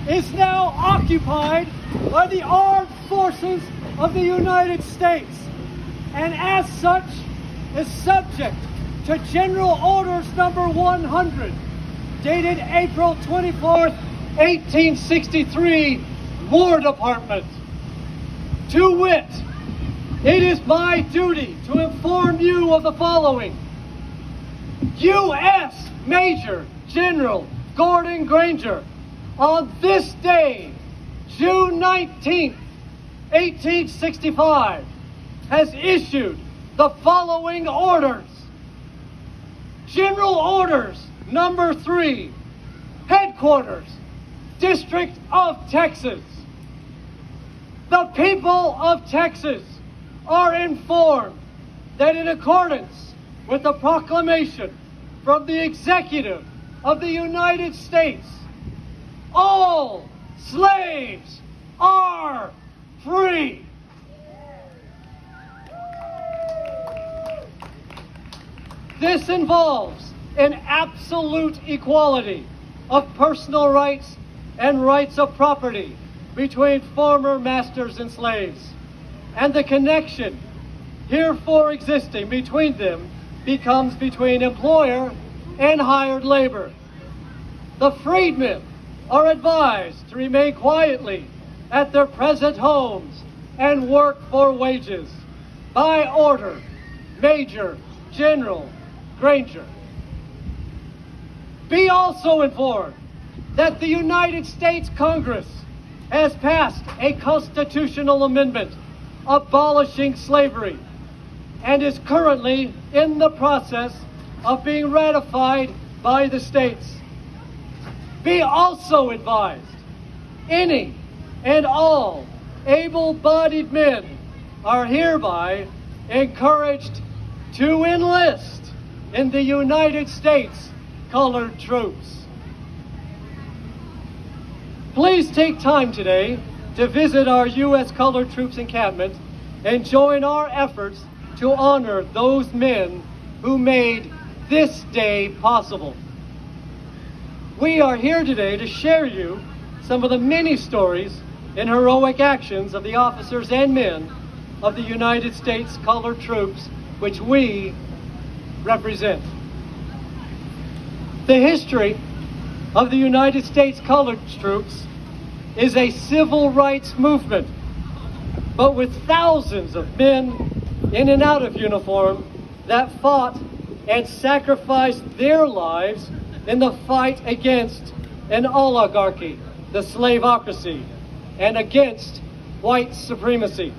is now occupied by the armed forces of the United States, and as such is subject to General Orders Number 100, dated April 24th, 1863, War Department. To wit, it is my duty to inform you of the following. U.S. Major General Gordon Granger, on this day, June 19th, 1865, has issued the following orders. General Orders Number 3, Headquarters, District of Texas. The people of Texas are informed that in accordance with the proclamation from the Executive of the United States, all slaves are free. This involves an absolute equality of personal rights and rights of property between former masters and slaves, and the connection herefore existing between them becomes between employer and hired labor. The freedmen are advised to remain quietly at their present homes and work for wages. By order, Major General Granger. Be also informed that the United States Congress has passed a constitutional amendment abolishing slavery and is currently in the process of being ratified by the states. Be also advised, any and all able-bodied men are hereby encouraged to enlist in the United States Colored Troops. Please take time today to visit our U.S. Colored Troops encampment and join our efforts to honor those men who made this day possible. We are here today to share you some of the many stories and heroic actions of the officers and men of the United States Colored Troops, which we represent. The history of the United States Colored Troops is a civil rights movement, but with thousands of men in and out of uniform that fought and sacrificed their lives in the fight against an oligarchy, the slaveocracy, and against white supremacy.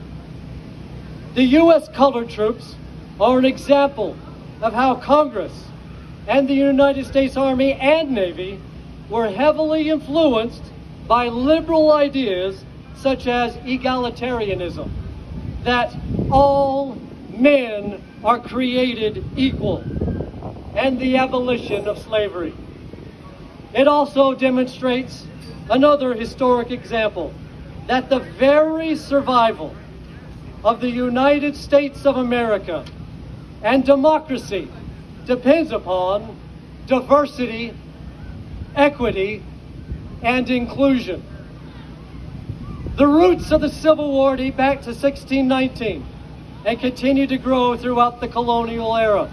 The U.S. Colored Troops are an example of how Congress and the United States Army and Navy were heavily influenced by liberal ideas such as egalitarianism, that all men are created equal, and the abolition of slavery. It also demonstrates another historic example, that the very survival of the United States of America and democracy depends upon diversity, equity, and inclusion. The roots of the Civil War date back to 1619 and continue to grow throughout the colonial era.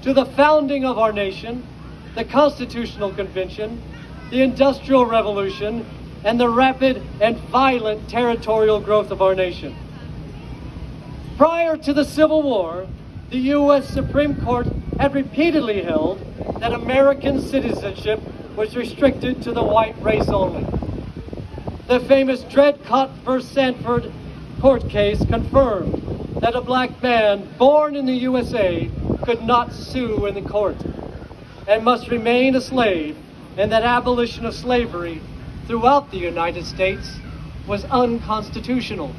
To the founding of our nation, the Constitutional Convention, the Industrial Revolution, and the rapid and violent territorial growth of our nation. Prior to the Civil War, the U.S. Supreme Court had repeatedly held that American citizenship was restricted to the white race only. The famous Dredcott v. Sanford court case confirmed that a black man born in the USA could not sue in the court and must remain a slave, and that abolition of slavery throughout the United States was unconstitutional.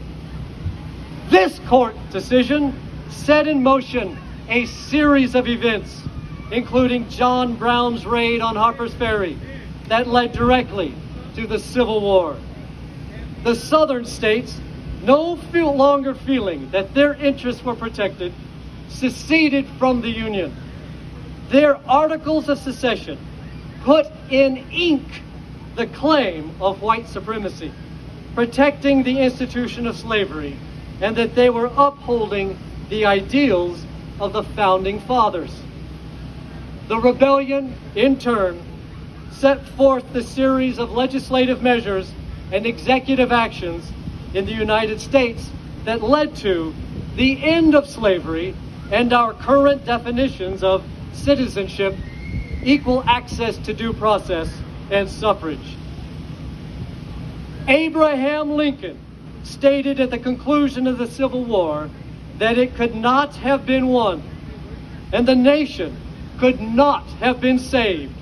This court decision set in motion a series of events, including John Brown's raid on Harper's Ferry that led directly to the Civil War. The Southern states, no longer feeling that their interests were protected, seceded from the Union. Their Articles of Secession put in ink the claim of white supremacy, protecting the institution of slavery, and that they were upholding the ideals of the Founding Fathers. The rebellion, in turn, set forth the series of legislative measures and executive actions in the United States that led to the end of slavery and our current definitions of citizenship, equal access to due process, and suffrage. Abraham Lincoln stated at the conclusion of the Civil War that it could not have been won, and the nation could not have been saved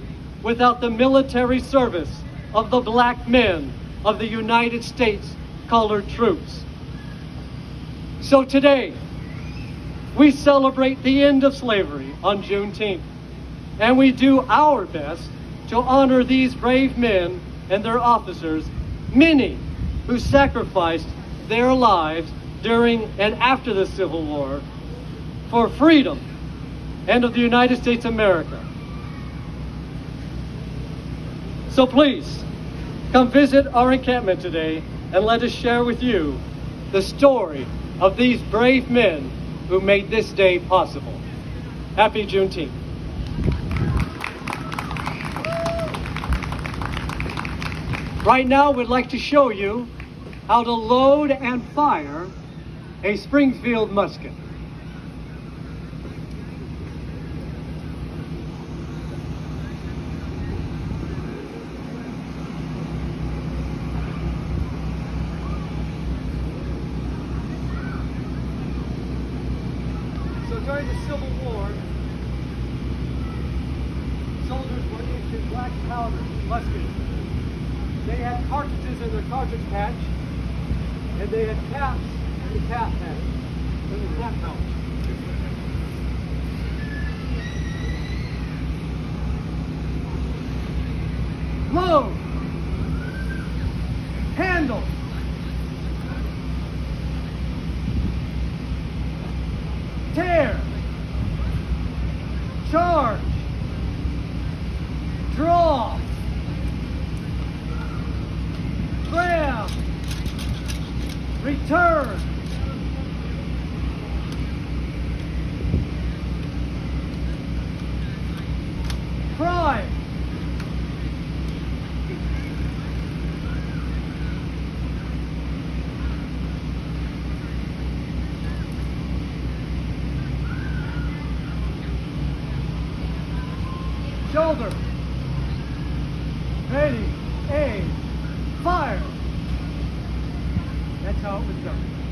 without the military service of the black men of the United States colored troops. So today, we celebrate the end of slavery on Juneteenth, and we do our best to honor these brave men and their officers, many who sacrificed their lives during and after the Civil War for freedom and of the United States of America. So please, come visit our encampment today and let us share with you the story of these brave men who made this day possible. Happy Juneteenth. Right now, we'd like to show you how to load and fire a Springfield musket. So during the Civil War, soldiers were issued black powder muskets. They had cartridges in their cartridge patch, and they had caps in the cap patch, in the cap pouch. Load, handle, tear, charge, draw, grab, return, prime, shoulder, ready, aim, fire. That's how it was done.